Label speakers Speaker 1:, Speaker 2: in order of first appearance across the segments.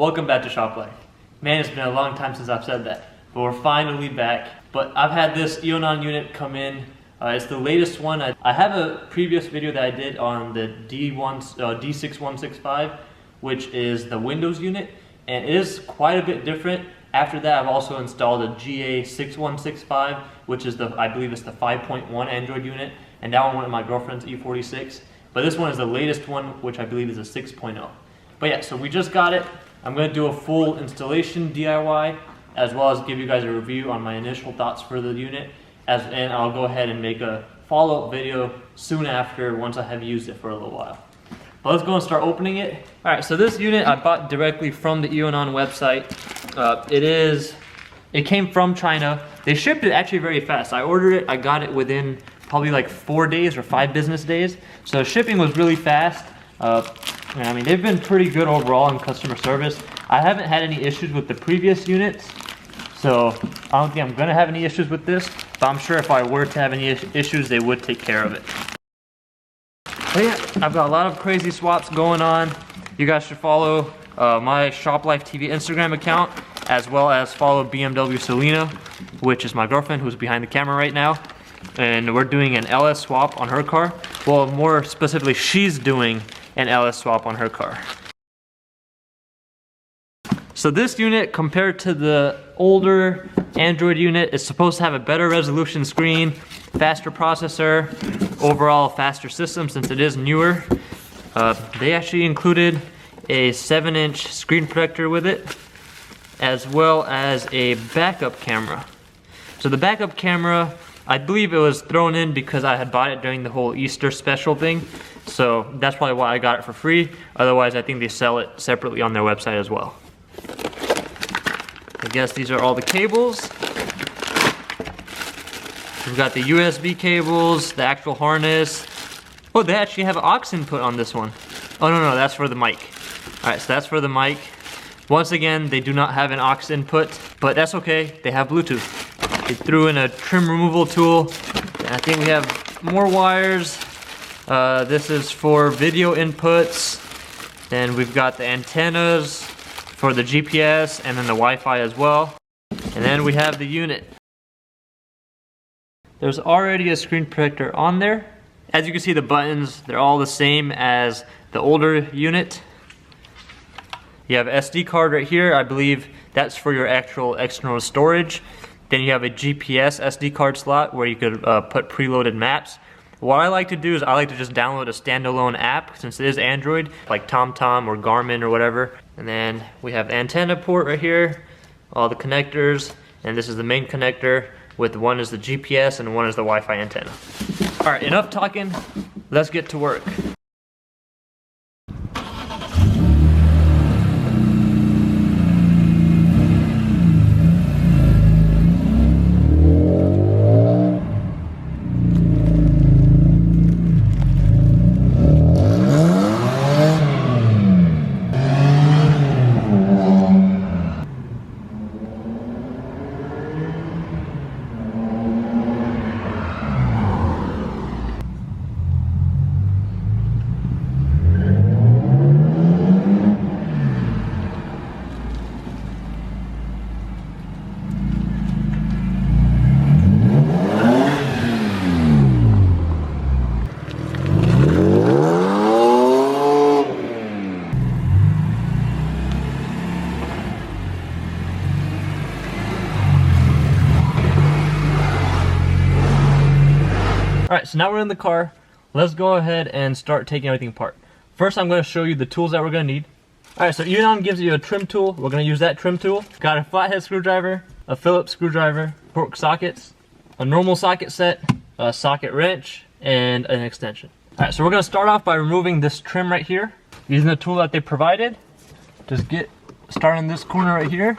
Speaker 1: Welcome back to Shop Life. Man, it's been a long time since I've said that, but we're finally back. But I've had this Eonon unit come in. It's the latest one. I have a previous video that I did on the D6165, which is the Windows unit, and it is quite a bit different. After that, I've also installed a GA7150, which is I believe it's the 5.1 Android unit, and that one went with my girlfriend's E46. But this one is the latest one, which I believe is a 6.0. But yeah, so we just got it. I'm going to do a full installation DIY, as well as give you guys a review on my initial thoughts for the unit, and I'll go ahead and make a follow-up video soon after, once I have used it for a little while. But let's go and start opening it. Alright, so this unit I bought directly from the Eonon website. It came from China. They shipped it actually very fast. I ordered it, I got it within probably like 4 days or 5 business days. So shipping was really fast. I mean, they've been pretty good overall in customer service. I haven't had any issues with the previous units, so I don't think I'm gonna have any issues with this, but I'm sure if I were to have any issues, they would take care of it. But yeah, I've got a lot of crazy swaps going on. You guys should follow my ShopLifeTV Instagram account, as well as follow BMW Selena, which is my girlfriend who's behind the camera right now. And we're doing an LS swap on her car. Well, more specifically, she's doing an LS swap on her car. So this unit, compared to the older Android unit, is supposed to have a better resolution screen, faster processor, overall faster system since it is newer. They actually included a 7-inch screen protector with it, as well as a backup camera. So the backup camera, I believe it was thrown in because I had bought it during the whole Easter special thing. So that's probably why I got it for free. Otherwise, I think they sell it separately on their website as well. I guess these are all the cables. We've got the USB cables, the actual harness. Oh, they actually have an aux input on this one. Oh, no, that's for the mic. All right, so that's for the mic. Once again, they do not have an aux input, but that's okay. They have Bluetooth. They threw in a trim removal tool. And I think we have more wires. This is for video inputs. Then we've got the antennas for the GPS and then the Wi-Fi as well. And then we have the unit. There's already a screen protector on there. As you can see, the buttons, they're all the same as the older unit. You have an SD card right here. I believe that's for your actual external storage. Then you have a GPS SD card slot where you could put preloaded maps. What I like to do is I like to just download a standalone app, since it is Android, like TomTom or Garmin or whatever. And then we have the antenna port right here, all the connectors, and this is the main connector, with one is the GPS and one is the Wi-Fi antenna. All right, enough talking, let's get to work. Alright, so now we're in the car. Let's go ahead and start taking everything apart. First, I'm going to show you the tools that we're going to need. Alright, so Eonon gives you a trim tool. We're going to use that trim tool. Got a flathead screwdriver, a Phillips screwdriver, Torx sockets, a normal socket set, a socket wrench, and an extension. Alright, so we're going to start off by removing this trim right here, using the tool that they provided. Just start in this corner right here.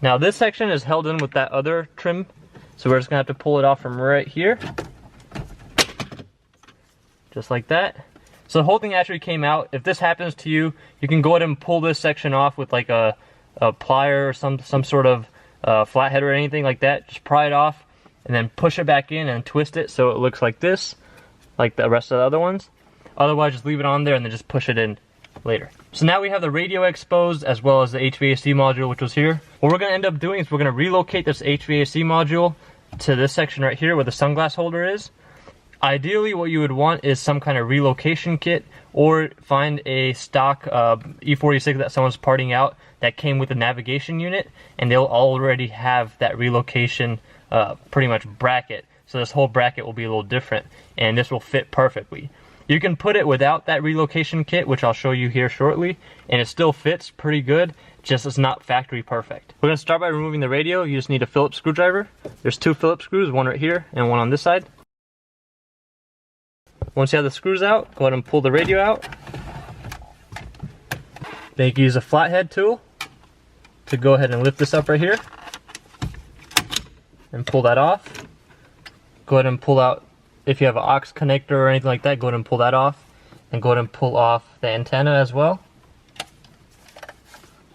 Speaker 1: Now this section is held in with that other trim, so we're just gonna have to pull it off from right here. Just like that. So the whole thing actually came out. If this happens to you, you can go ahead and pull this section off with like a plier or some sort of flathead or anything like that. Just pry it off and then push it back in and twist it so it looks like this, like the rest of the other ones. Otherwise, just leave it on there and then just push it in later. So now we have the radio exposed as well as the HVAC module, which was here. What we're going to end up doing is we're going to relocate this HVAC module to this section right here where the sunglass holder is. Ideally, what you would want is some kind of relocation kit, or find a stock E46 that someone's parting out that came with the navigation unit, and they'll already have that relocation pretty much bracket. So this whole bracket will be a little different, and this will fit perfectly. You can put it without that relocation kit, which I'll show you here shortly, and it still fits pretty good, just it's not factory perfect. We're going to start by removing the radio. You just need a Phillips screwdriver. There's 2 Phillips screws, one right here and one on this side. Once you have the screws out, go ahead and pull the radio out. Then you can use a flathead tool to go ahead and lift this up right here and pull that off. Go ahead and pull out, if you have an aux connector or anything like that, go ahead and pull that off. And go ahead and pull off the antenna as well.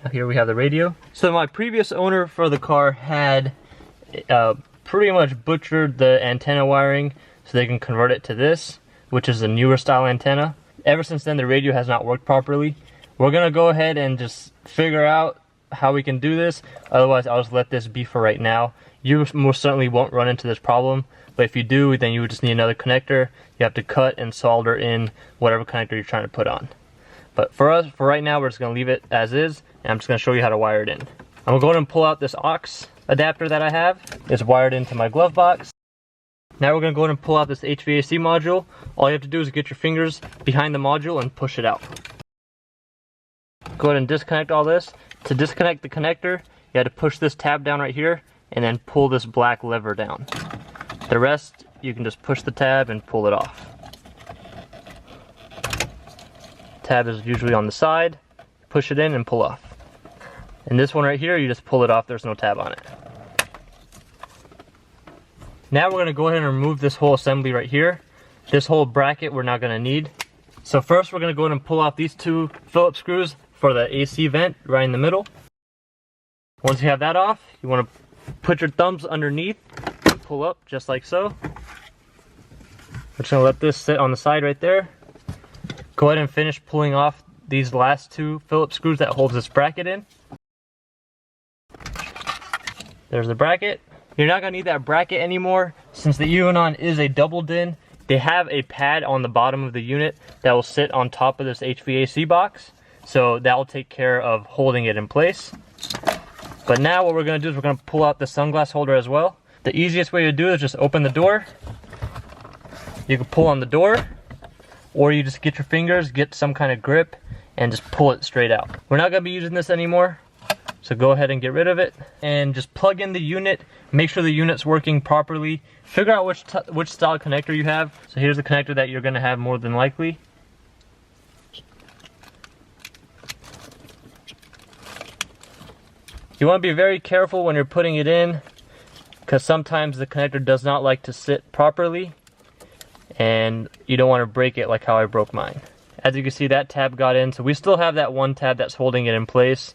Speaker 1: Now here we have the radio. So my previous owner for the car had pretty much butchered the antenna wiring so they can convert it to this, which is a newer style antenna. Ever since then, the radio has not worked properly. We're gonna go ahead and just figure out how we can do this. Otherwise, I'll just let this be for right now. You most certainly won't run into this problem, but if you do, then you would just need another connector. You have to cut and solder in whatever connector you're trying to put on. But for us, for right now, we're just gonna leave it as is, and I'm just gonna show you how to wire it in. I'm gonna go ahead and pull out this aux adapter that I have. It's wired into my glove box. Now we're going to go ahead and pull out this HVAC module. All you have to do is get your fingers behind the module and push it out. Go ahead and disconnect all this. To disconnect the connector, you have to push this tab down right here and then pull this black lever down. The rest, you can just push the tab and pull it off. Tab is usually on the side. Push it in and pull off. And this one right here, you just pull it off. There's no tab on it. Now we're going to go ahead and remove this whole assembly right here. This whole bracket we're not going to need. So first we're going to go ahead and pull off these 2 Phillips screws for the AC vent right in the middle. Once you have that off, you want to put your thumbs underneath and pull up just like so. We're just going to let this sit on the side right there. Go ahead and finish pulling off these last 2 Phillips screws that holds this bracket in. There's the bracket. You're not going to need that bracket anymore since the Eonon is a double DIN. They have a pad on the bottom of the unit that will sit on top of this HVAC box. So that will take care of holding it in place. But now what we're going to do is we're going to pull out the sunglass holder as well. The easiest way to do it is just open the door. You can pull on the door, or you just get your fingers, get some kind of grip, and just pull it straight out. We're not going to be using this anymore. So go ahead and get rid of it and just plug in the unit. Make sure the unit's working properly. Figure out which style connector you have. So here's the connector that you're going to have more than likely. You want to be very careful when you're putting it in, because sometimes the connector does not like to sit properly and you don't want to break it like how I broke mine. As you can see, that tab got in, so we still have that one tab that's holding it in place.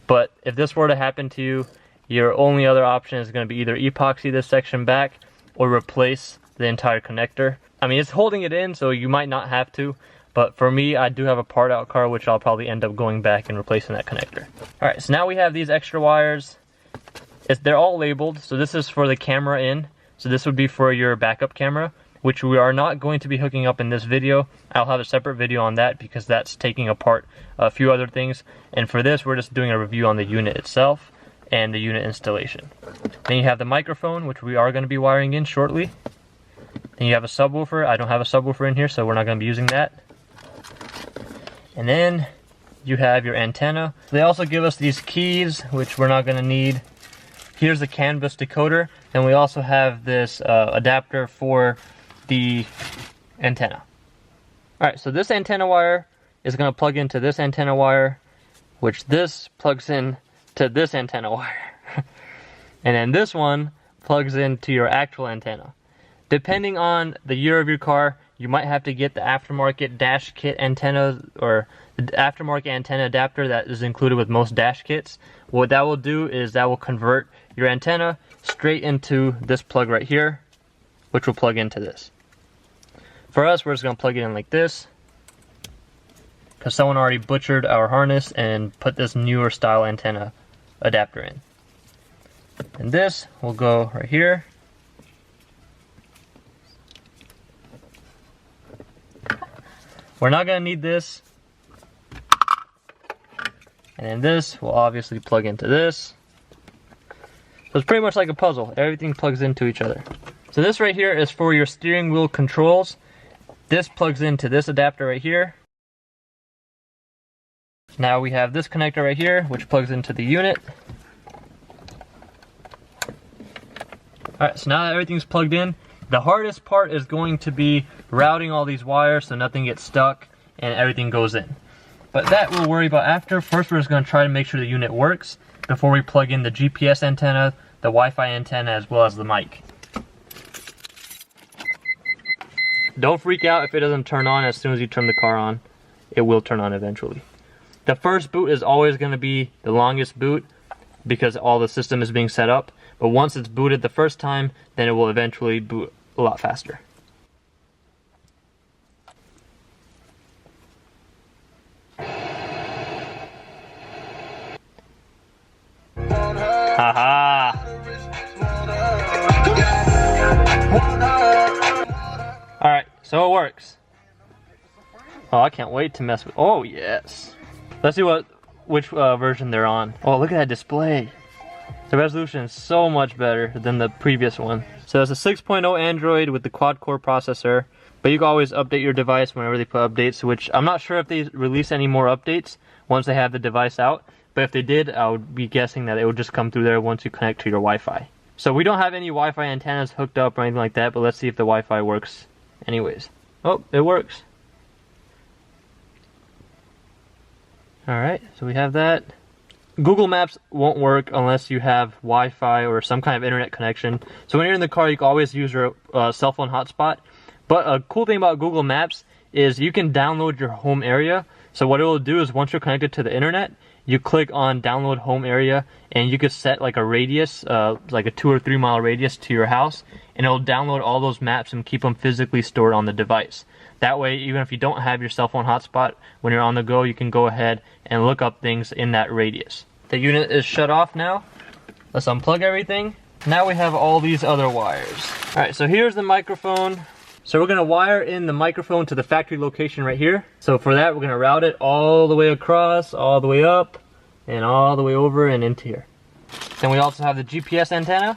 Speaker 1: But if this were to happen to you, your only other option is going to be either epoxy this section back or replace the entire connector. I mean, it's holding it in, so you might not have to. But for me, I do have a part out car, which I'll probably end up going back and replacing that connector. Alright, so now we have these extra wires. They're all labeled, so this is for the camera in. So this would be for your backup camera, which we are not going to be hooking up in this video. I'll have a separate video on that because that's taking apart a few other things. And for this, we're just doing a review on the unit itself and the unit installation. Then you have the microphone, which we are going to be wiring in shortly. Then you have a subwoofer. I don't have a subwoofer in here, so we're not going to be using that. And then you have your antenna. They also give us these keys, which we're not going to need. Here's the canvas decoder. And we also have this adapter for the antenna. Alright, so this antenna wire is going to plug into this antenna wire, which this plugs in to this antenna wire. And then this one plugs into your actual antenna. Depending on the year of your car, you might have to get the aftermarket dash kit antenna, or the aftermarket antenna adapter that is included with most dash kits. What that will do is that will convert your antenna straight into this plug right here, which will plug into this. For us, we're just going to plug it in like this. because someone already butchered our harness and put this newer style antenna adapter in. And this will go right here. We're not going to need this. And then this will obviously plug into this. So it's pretty much like a puzzle. Everything plugs into each other. So this right here is for your steering wheel controls. This plugs into this adapter right here. Now we have this connector right here, which plugs into the unit. Alright, so now that everything's plugged in, the hardest part is going to be routing all these wires so nothing gets stuck and everything goes in. But that we'll worry about after. First, we're just going to try to make sure the unit works before we plug in the GPS antenna, the Wi-Fi antenna, as well as the mic. Don't freak out if it doesn't turn on as soon as you turn the car on. It will turn on eventually. The first boot is always going to be the longest boot because all the system is being set up. But once it's booted the first time, then it will eventually boot a lot faster. Haha! Alright, so it works. Oh, I can't wait to mess with. Oh, yes. Let's see which version they're on. Oh, look at that display. The resolution is so much better than the previous one. So it's a 6.0 Android with the quad-core processor, but you can always update your device whenever they put updates, which I'm not sure if they release any more updates once they have the device out, but if they did, I would be guessing that it would just come through there once you connect to your Wi-Fi. So we don't have any Wi-Fi antennas hooked up or anything like that, but let's see if the Wi-Fi works anyways. Oh, it works. Alright, so we have that. Google Maps won't work unless you have Wi-Fi or some kind of internet connection. So when you're in the car, you can always use your cell phone hotspot. But a cool thing about Google Maps is you can download your home area. So what it will do is once you're connected to the internet, you click on download home area and you could set like a radius, like a 2 or 3 mile radius to your house, and it'll download all those maps and keep them physically stored on the device. That way, even if you don't have your cell phone hotspot, when you're on the go, you can go ahead and look up things in that radius. The unit is shut off now. Let's unplug everything. Now we have all these other wires. Alright, so here's the microphone. So we're going to wire in the microphone to the factory location right here. So for that, we're going to route it all the way across, all the way up, and all the way over and into here. Then we also have the GPS antenna.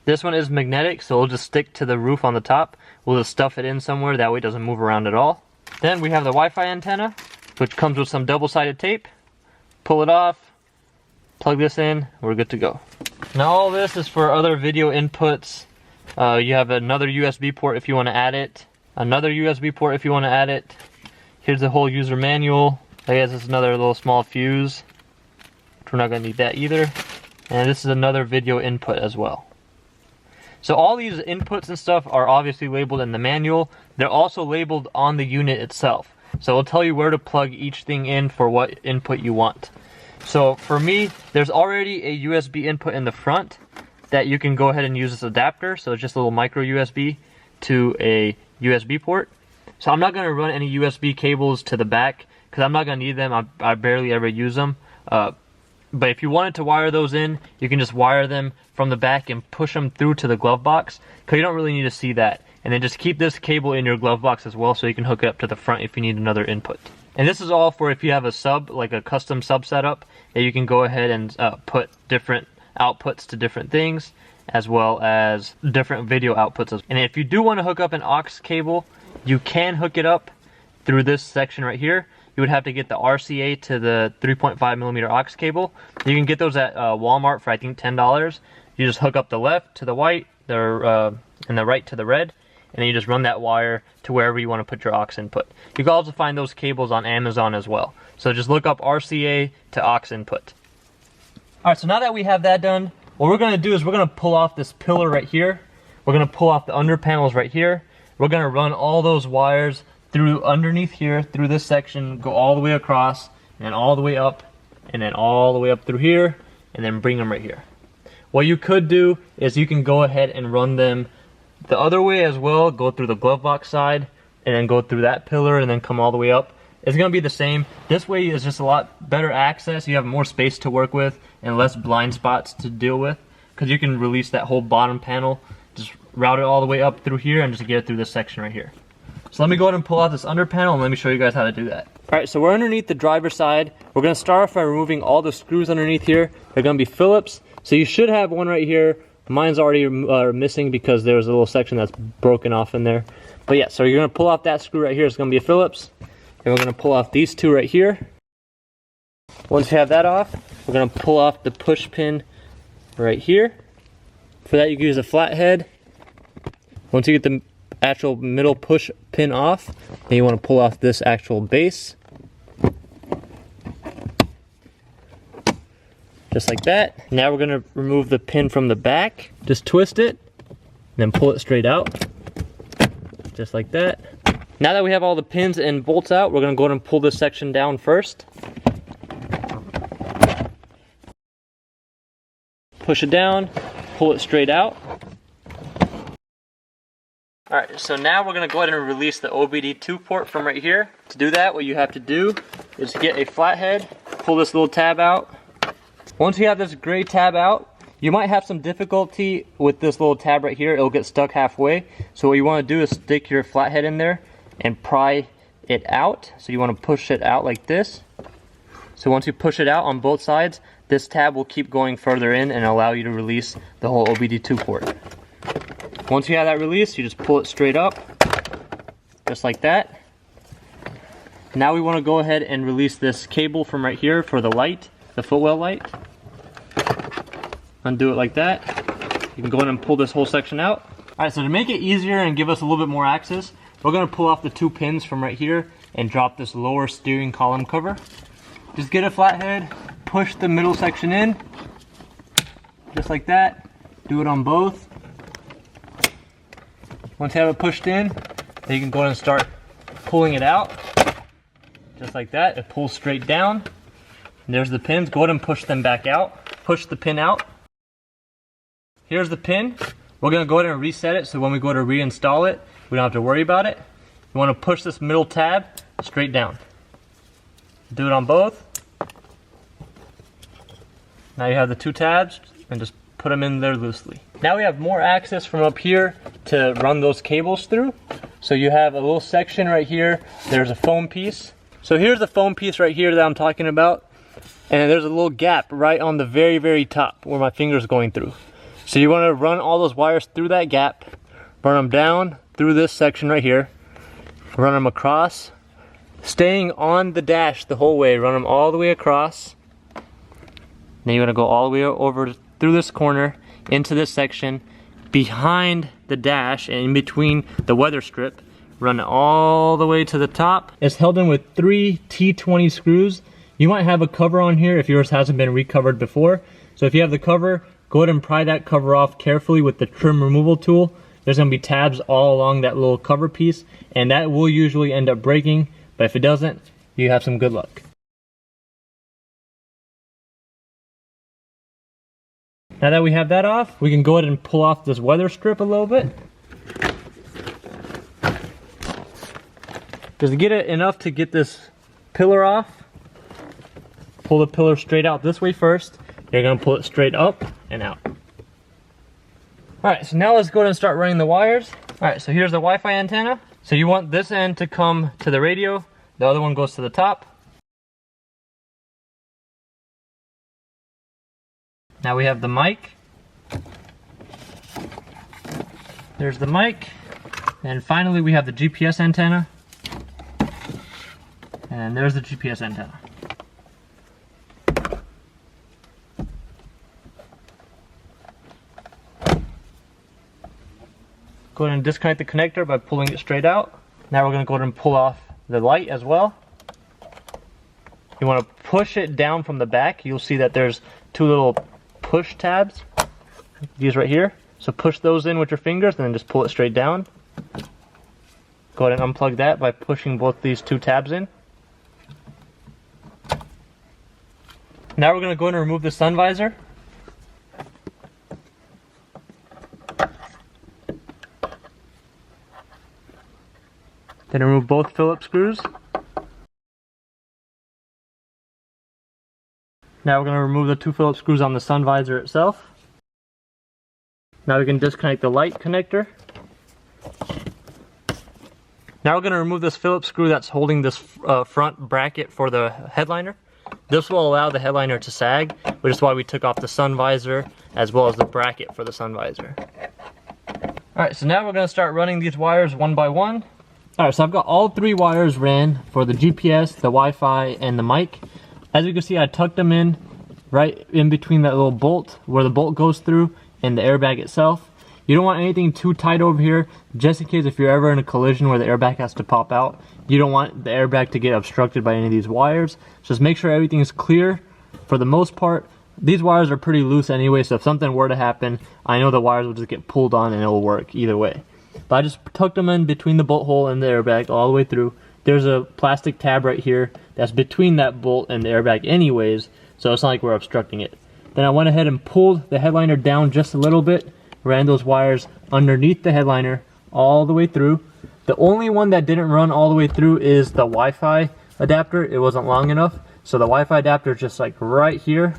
Speaker 1: This one is magnetic, so it'll just stick to the roof on the top. We'll just stuff it in somewhere, that way it doesn't move around at all. Then we have the Wi-Fi antenna, which comes with some double-sided tape. Pull it off, plug this in, we're good to go. Now all this is for other video inputs. You have another USB port if you want to add it. Another USB port if you want to add it. Here's the whole user manual. I guess it's another little small fuse. We're not going to need that either. And this is another video input as well. So all these inputs and stuff are obviously labeled in the manual. They're also labeled on the unit itself. So it'll tell you where to plug each thing in for what input you want. So for me, there's already a USB input in the front that you can go ahead and use this adapter. So it's just a little micro USB to a USB port. So I'm not going to run any USB cables to the back because I'm not going to need them. I barely ever use them. But if you wanted to wire those in, you can just wire them from the back and push them through to the glove box, because you don't really need to see that. And then just keep this cable in your glove box as well so you can hook it up to the front if you need another input. And this is all for if you have a sub, like a custom sub setup, that you can go ahead and put different outputs to different things, as well as different video outputs. And if you do want to hook up an aux cable, you can hook it up through this section right here. You would have to get the RCA to the 3.5mm aux cable. You can get those at Walmart for I think $10. You just hook up the left to the white, and the right to the red, and then you just run that wire to wherever you want to put your aux input. You can also find those cables on Amazon as well. So just look up RCA to aux input. Alright, so now that we have that done, what we're going to do is we're going to pull off this pillar right here. We're going to pull off the under panels right here. We're going to run all those wires through underneath here, through this section, go all the way across, and then all the way up, and then all the way up through here, and then bring them right here. What you could do is you can go ahead and run them the other way as well, go through the glove box side, and then go through that pillar and then come all the way up. It's gonna be the same. This way is just a lot better access. You have more space to work with and less blind spots to deal with, because you can release that whole bottom panel, just route it all the way up through here and just get it through this section right here. So let me go ahead and pull out this under panel and let me show you guys how to do that. All right, so we're underneath the driver's side. We're gonna start off by removing all the screws underneath here. They're gonna be Phillips. So you should have one right here. Mine's already missing because there's a little section that's broken off in there. But yeah, so you're gonna pull off that screw right here. It's gonna be a Phillips. And we're gonna pull off these two right here. Once you have that off, we're gonna pull off the push pin right here. For that, you can use a flathead. Once you get the actual middle push pin off, then you want to pull off this actual base. Just like that. Now we're going to remove the pin from the back. Just twist it, then pull it straight out. Just like that. Now that we have all the pins and bolts out, we're going to go ahead and pull this section down first. Push it down, pull it straight out. Alright, so now we're going to go ahead and release the OBD2 port from right here. To do that, what you have to do is get a flathead, pull this little tab out. Once you have this gray tab out, you might have some difficulty with this little tab right here. It'll get stuck halfway. So what you want to do is stick your flathead in there and pry it out. So you want to push it out like this. So once you push it out on both sides, this tab will keep going further in and allow you to release the whole OBD2 port. Once you have that released, you just pull it straight up, just like that. Now we want to go ahead and release this cable from right here for the light, the footwell light. Undo it like that. You can go ahead and pull this whole section out. Alright, so to make it easier and give us a little bit more access, we're going to pull off the two pins from right here and drop this lower steering column cover. Just get a flathead, push the middle section in, just like that. Do it on both. Once you have it pushed in, then you can go ahead and start pulling it out. Just like that. It pulls straight down. And there's the pins. Go ahead and push them back out. Push the pin out. Here's the pin. We're going to go ahead and reset it so when we go to reinstall it, we don't have to worry about it. You want to push this middle tab straight down. Do it on both. Now you have the two tabs and just put them in there loosely. Now we have more access from up here to run those cables through. So you have a little section right here. There's a foam piece. So here's the foam piece right here that I'm talking about. And there's a little gap right on the very, very top where my finger's going through. So you want to run all those wires through that gap, run them down through this section right here, run them across, staying on the dash the whole way, run them all the way across. Then you want to go all the way over through this corner into this section behind the dash and in between the weather strip, run it all the way to the top. It's held in with 3 T20 screws. You might have a cover on here if yours hasn't been recovered before. So if you have the cover, go ahead and pry that cover off carefully with the trim removal tool. There's going to be tabs all along that little cover piece, and that will usually end up breaking, but if it doesn't, you have some good luck. Now that we have that off, we can go ahead and pull off this weather strip a little bit. Just to get it enough to get this pillar off, pull the pillar straight out this way first. You're going to pull it straight up and out. Alright, so now let's go ahead and start running the wires. Alright, so here's the Wi-Fi antenna. So you want this end to come to the radio, the other one goes to the top. Now we have the mic. There's the mic. And finally we have the GPS antenna. And there's the GPS antenna. Go ahead and disconnect the connector by pulling it straight out. Now we're going to go ahead and pull off the light as well. You want to push it down from the back. You'll see that there's two little push tabs. These right here. So push those in with your fingers and then just pull it straight down. Go ahead and unplug that by pushing both these two tabs in. Now we're going to go ahead and remove the sun visor. Then remove both Phillips screws. Now we're going to remove the 2 Phillips screws on the sun visor itself. Now we can disconnect the light connector. Now we're going to remove this Phillips screw that's holding this front bracket for the headliner. This will allow the headliner to sag, which is why we took off the sun visor as well as the bracket for the sun visor. Alright, so now we're going to start running these wires one by one. Alright, so I've got all 3 wires ran for the GPS, the Wi-Fi, and the mic. As you can see, I tucked them in right in between that little bolt where the bolt goes through and the airbag itself. You don't want anything too tight over here, just in case if you're ever in a collision where the airbag has to pop out. You don't want the airbag to get obstructed by any of these wires. So just make sure everything is clear. For the most part, these wires are pretty loose anyway, so if something were to happen, I know the wires will just get pulled on and it will work either way. But I just tucked them in between the bolt hole and the airbag all the way through. There's a plastic tab right here that's between that bolt and the airbag anyways, so it's not like we're obstructing it. Then I went ahead and pulled the headliner down just a little bit, ran those wires underneath the headliner all the way through. The only one that didn't run all the way through is the Wi-Fi adapter. It wasn't long enough, so the Wi-Fi adapter is just like right here,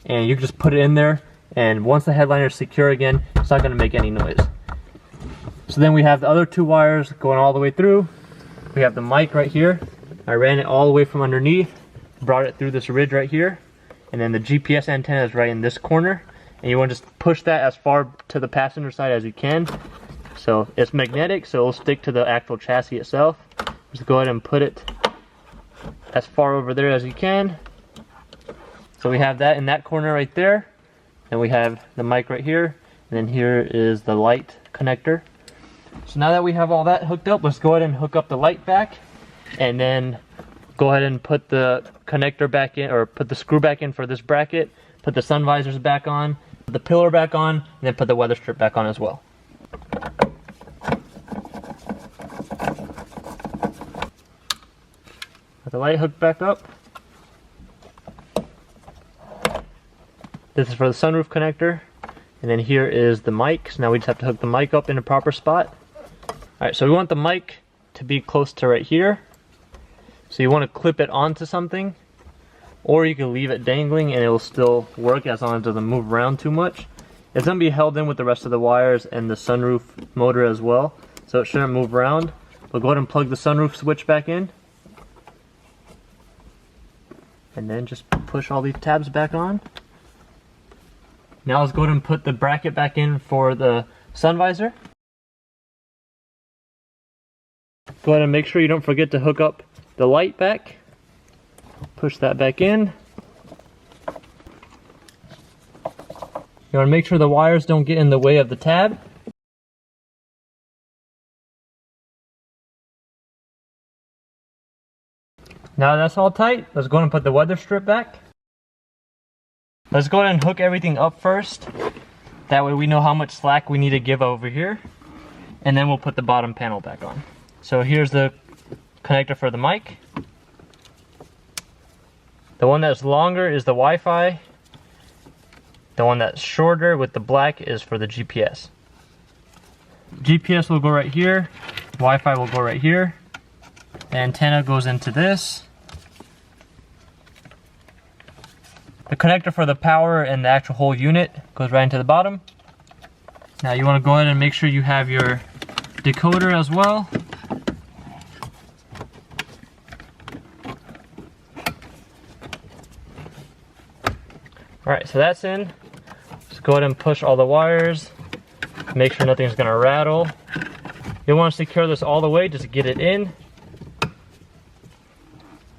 Speaker 1: and you can just put it in there, and once the headliner is secure again, it's not going to make any noise. So then we have the other 2 wires going all the way through. We have the mic right here. I ran it all the way from underneath, brought it through this ridge right here, and then the GPS antenna is right in this corner, and you want to just push that as far to the passenger side as you can. So it's magnetic, so it'll stick to the actual chassis itself. Just go ahead and put it as far over there as you can. So we have that in that corner right there, and we have the mic right here, and then here is the light connector. So now that we have all that hooked up, let's go ahead and hook up the light back, and then go ahead and put the connector back in, or put the screw back in for this bracket, put the sun visors back on, put the pillar back on, and then put the weather strip back on as well. Put the light hooked back up. This is for the sunroof connector, and then here is the mic. So now we just have to hook the mic up in a proper spot. Alright, so we want the mic to be close to right here. So you want to clip it onto something, or you can leave it dangling and it will still work as long as it doesn't move around too much. It's going to be held in with the rest of the wires and the sunroof motor as well, so it shouldn't move around. We'll go ahead and plug the sunroof switch back in, and then just push all these tabs back on. Now let's go ahead and put the bracket back in for the sun visor. Go ahead and make sure you don't forget to hook up the light back. Push that back in. You want to make sure the wires don't get in the way of the tab. Now that's all tight, let's go ahead and put the weather strip back. Let's go ahead and hook everything up first. That way we know how much slack we need to give over here. And then we'll put the bottom panel back on. So here's the connector for the mic. The one that's longer is the Wi-Fi. The one that's shorter with the black is for the GPS. GPS will go right here. Wi-Fi will go right here. The antenna goes into this. The connector for the power and the actual whole unit goes right into the bottom. Now you want to go ahead and make sure you have your decoder as well. Alright, so that's in. Just go ahead and push all the wires. Make sure nothing's going to rattle. You want to secure this all the way, just get it in.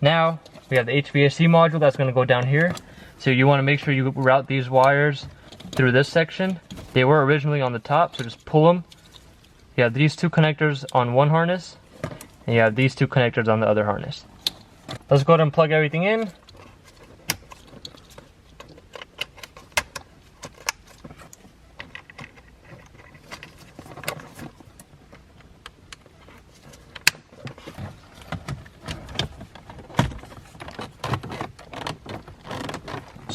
Speaker 1: Now, we have the HVAC module that's going to go down here. So you want to make sure you route these wires through this section. They were originally on the top, so just pull them. You have these 2 connectors on one harness, and you have these 2 connectors on the other harness. Let's go ahead and plug everything in.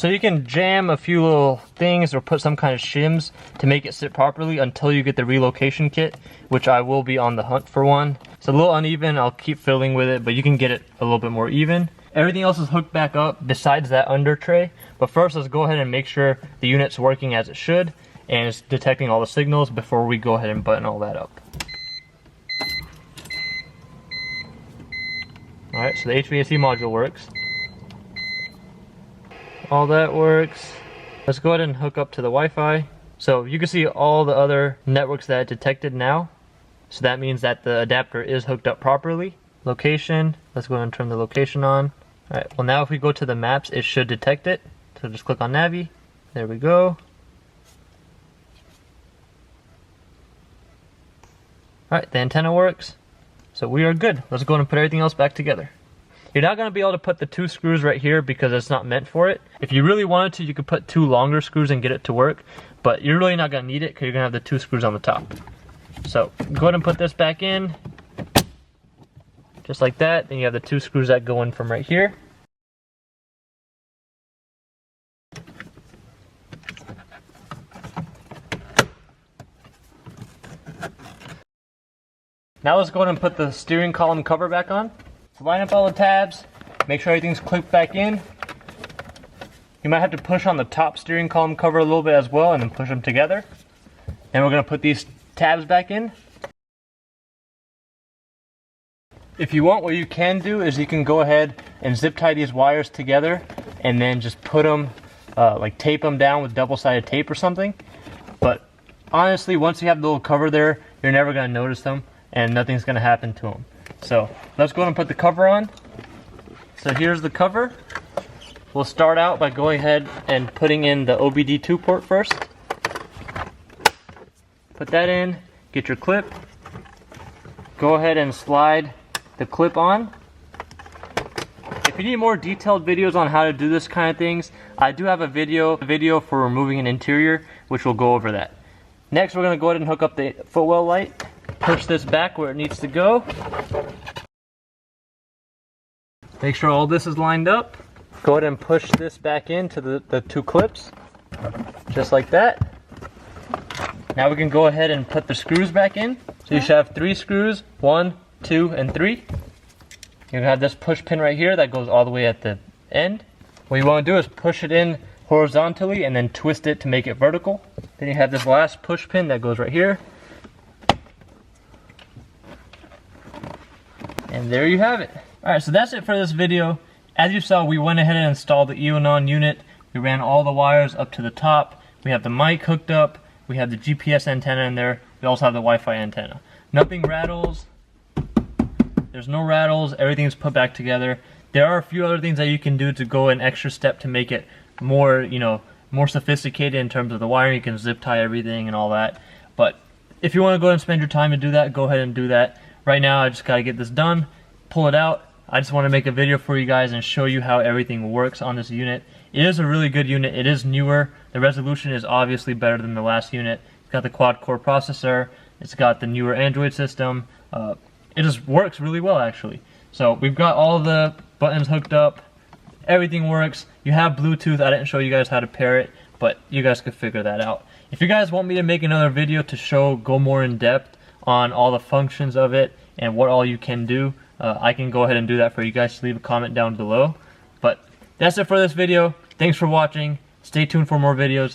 Speaker 1: So you can jam a few little things or put some kind of shims to make it sit properly until you get the relocation kit, which I will be on the hunt for one. It's a little uneven, I'll keep fiddling with it, but you can get it a little bit more even. Everything else is hooked back up besides that under tray. But first, let's go ahead and make sure the unit's working as it should and it's detecting all the signals before we go ahead and button all that up. Alright, so the HVAC module works. All that works. Let's go ahead and hook up to the Wi-Fi. So you can see all the other networks that it detected now. So that means that the adapter is hooked up properly. Location, let's go ahead and turn the location on. Alright, well now if we go to the maps, it should detect it. So just click on Navi. There we go. Alright, the antenna works. So we are good. Let's go ahead and put everything else back together. You're not going to be able to put the 2 screws right here because it's not meant for it. If you really wanted to, you could put 2 longer screws and get it to work. But you're really not going to need it because you're going to have the 2 screws on the top. So go ahead and put this back in. Just like that. Then you have the 2 screws that go in from right here. Now let's go ahead and put the steering column cover back on. So line up all the tabs, make sure everything's clipped back in. You might have to push on the top steering column cover a little bit as well and then push them together. Then we're going to put these tabs back in. If you want, what you can do is you can go ahead and zip tie these wires together and then just put them, like tape them down with double-sided tape or something. But honestly, once you have the little cover there, you're never going to notice them and nothing's going to happen to them. So let's go ahead and put the cover on. So here's the cover. We'll start out by going ahead and putting in the OBD2 port first. Put that in, get your clip. Go ahead and slide the clip on. If you need more detailed videos on how to do this kind of things, I do have a video for removing an interior, which will go over that. Next, we're going to go ahead and hook up the footwell light. Push this back where it needs to go. Make sure all this is lined up. Go ahead and push this back into the 2 clips, just like that. Now we can go ahead and put the screws back in. So you should have 3 screws, 1, 2, and 3. You're gonna have this push pin right here that goes all the way at the end. What you want to do is push it in horizontally and then twist it to make it vertical. Then you have this last push pin that goes right here. And there you have it. Alright, so that's it for this video. As you saw, we went ahead and installed the Eonon unit. We ran all the wires up to the top. We have the mic hooked up. We have the GPS antenna in there. We also have the Wi-Fi antenna. Nothing rattles. There's no rattles. Everything's put back together. There are a few other things that you can do to go an extra step to make it more, more sophisticated in terms of the wiring. You can zip tie everything and all that. But if you want to go ahead and spend your time to do that, go ahead and do that. Right now, I just got to get this done, pull it out. I just want to make a video for you guys and show you how everything works on this unit. It is a really good unit. It is newer. The resolution is obviously better than the last unit. It's got the quad-core processor. It's got the newer Android system. It just works really well, actually. So we've got all the buttons hooked up. Everything works. You have Bluetooth. I didn't show you guys how to pair it, but you guys could figure that out. If you guys want me to make another video to go more in depth on all the functions of it and what all you can do, I can go ahead and do that for you guys. Just leave a comment down below. But that's it for this video. Thanks for watching. Stay tuned for more videos.